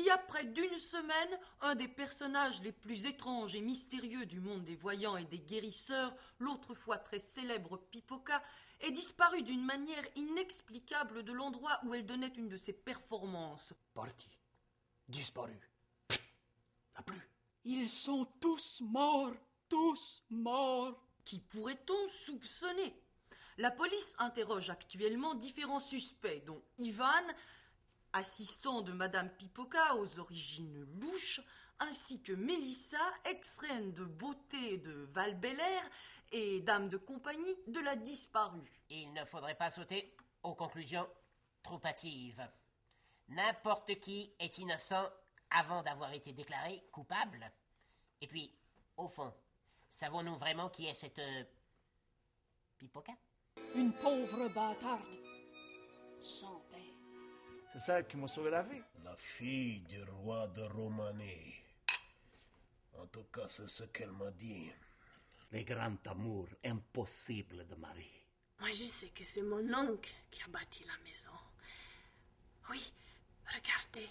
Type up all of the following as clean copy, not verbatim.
y a près d'une semaine, un des personnages les plus étranges et mystérieux du monde des voyants et des guérisseurs, l'autrefois très célèbre Pipoca, est disparu d'une manière inexplicable de l'endroit où elle donnait une de ses performances. Parti. Disparu. N'a plus. Ils sont tous morts. Tous morts. Qui pourrait-on soupçonner? La police interroge actuellement différents suspects, dont Ivan, assistant de Madame Pipoca aux origines louches, ainsi que Mélissa, ex-reine de beauté de Val-Bélair et dame de compagnie de la disparue. Il ne faudrait pas sauter aux conclusions trop hâtives. N'importe qui est innocent avant d'avoir été déclaré coupable. Et puis, au fond, savons-nous vraiment qui est cette Pipoca? Une pauvre bâtarde. Sans père. C'est celle qui m'a sauvé la vie. La fille du roi de Roumanie. En tout cas, c'est ce qu'elle m'a dit. Les grands amours impossibles de ma vie. Moi, je sais que c'est mon oncle qui a bâti la maison. Oui, regardez.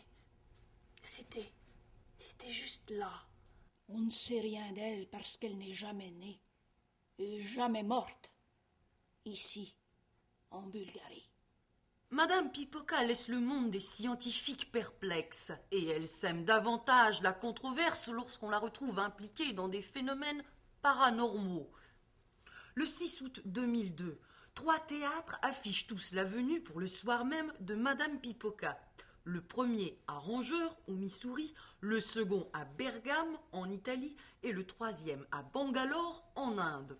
C'était juste là. On ne sait rien d'elle parce qu'elle n'est jamais née et jamais morte. Ici, en Bulgarie. Madame Pipoca laisse le monde des scientifiques perplexes, et elle sème davantage la controverse lorsqu'on la retrouve impliquée dans des phénomènes paranormaux. Le 6 août 2002, 3 théâtres affichent tous la venue pour le soir même de Madame Pipoca. Le premier à Rangers, au Missouri, le second à Bergame, en Italie, et le troisième à Bangalore, en Inde.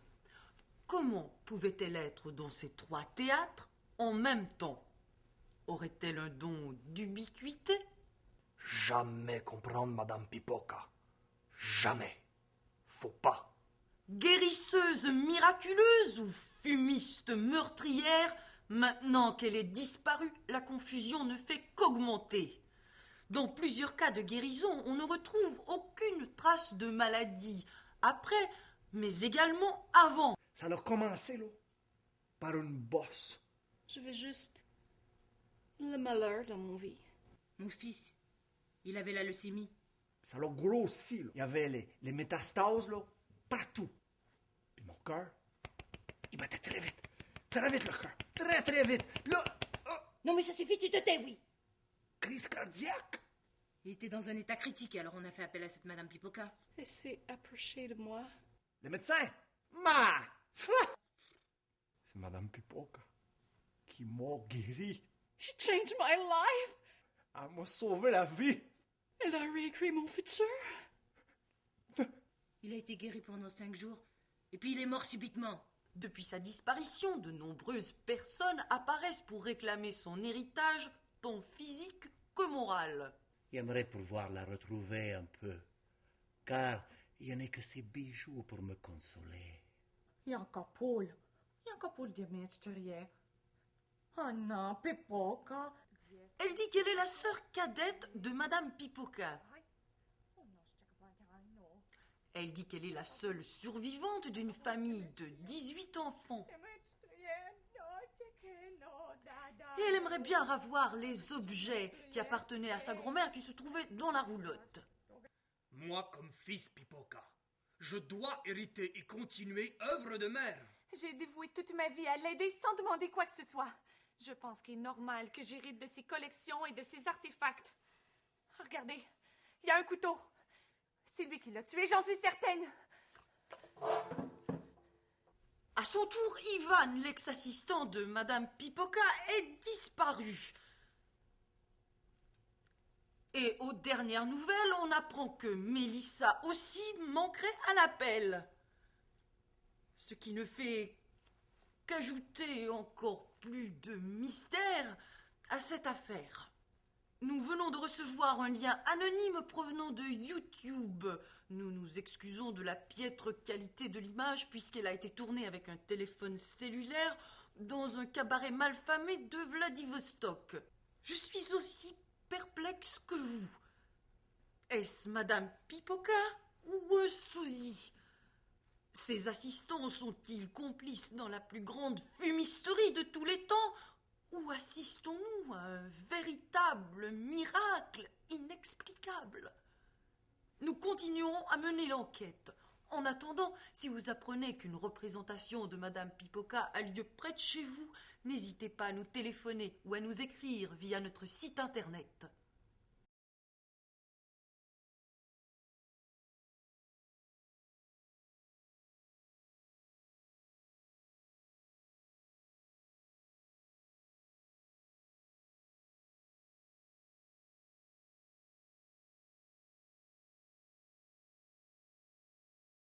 Comment pouvait-elle être dans ces 3 théâtres en même temps? Aurait-elle un don d'ubiquité? Jamais comprendre Madame Pipoca. Jamais. Faut pas. Guérisseuse miraculeuse ou fumiste meurtrière, maintenant qu'elle est disparue, la confusion ne fait qu'augmenter. Dans plusieurs cas de guérison, on ne retrouve aucune trace de maladie, après, mais également avant. Ça a commencé, là, par une bosse. Je veux juste le malheur dans mon vie. Mon fils, il avait la leucémie. Ça l'a grossi, là. Il y avait les métastases, là, partout. Puis mon cœur, il battait très vite. Très vite, le cœur. Très, très vite. Là, Non mais ça suffit, tu te tais, oui. crise cardiaque. Il était dans un état critique, alors on a fait appel à cette Madame Pipoca. Elle s'est approchée de moi. Les médecins, c'est Madame Pipoca qui m'a guéri. She changed my life. Elle m'a sauvé la vie. Elle a réécrit mon futur. Il a été guéri pendant 5 jours, et puis il est mort subitement. Depuis sa disparition, de nombreuses personnes apparaissent pour réclamer son héritage, tant physique que moral. J'aimerais pouvoir la retrouver un peu, car il n'y en a que ces bijoux pour me consoler. Janka Paul de mysterie. Oh non, Pipoca. Elle dit qu'elle est la sœur cadette de Madame Pipoca. Elle dit qu'elle est la seule survivante d'une famille de 18 enfants. Et elle aimerait bien revoir les objets qui appartenaient à sa grand-mère qui se trouvaient dans la roulotte. Moi, comme fils Pipoca, je dois hériter et continuer œuvre de mère. J'ai dévoué toute ma vie à l'aider sans demander quoi que ce soit. Je pense qu'il est normal que j'hérite de ses collections et de ses artefacts. Regardez, il y a un couteau. C'est lui qui l'a tué, j'en suis certaine. À son tour, Ivan, l'ex-assistant de Madame Pipoca, est disparu. Et aux dernières nouvelles, on apprend que Mélissa aussi manquerait à l'appel. Ce qui ne fait qu'ajouter encore plus de mystère à cette affaire. Nous venons de recevoir un lien anonyme provenant de YouTube. Nous nous excusons de la piètre qualité de l'image puisqu'elle a été tournée avec un téléphone cellulaire dans un cabaret malfamé de Vladivostok. Je suis aussi perplexe que vous. Est-ce Madame Pipoca ou un sosie? Ses assistants sont-ils complices dans la plus grande fumisterie de tous les temps? Ou assistons-nous à un véritable miracle inexplicable. Nous continuons à mener l'enquête. En attendant, si vous apprenez qu'une représentation de Madame Pipoca a lieu près de chez vous, n'hésitez pas à nous téléphoner ou à nous écrire via notre site internet.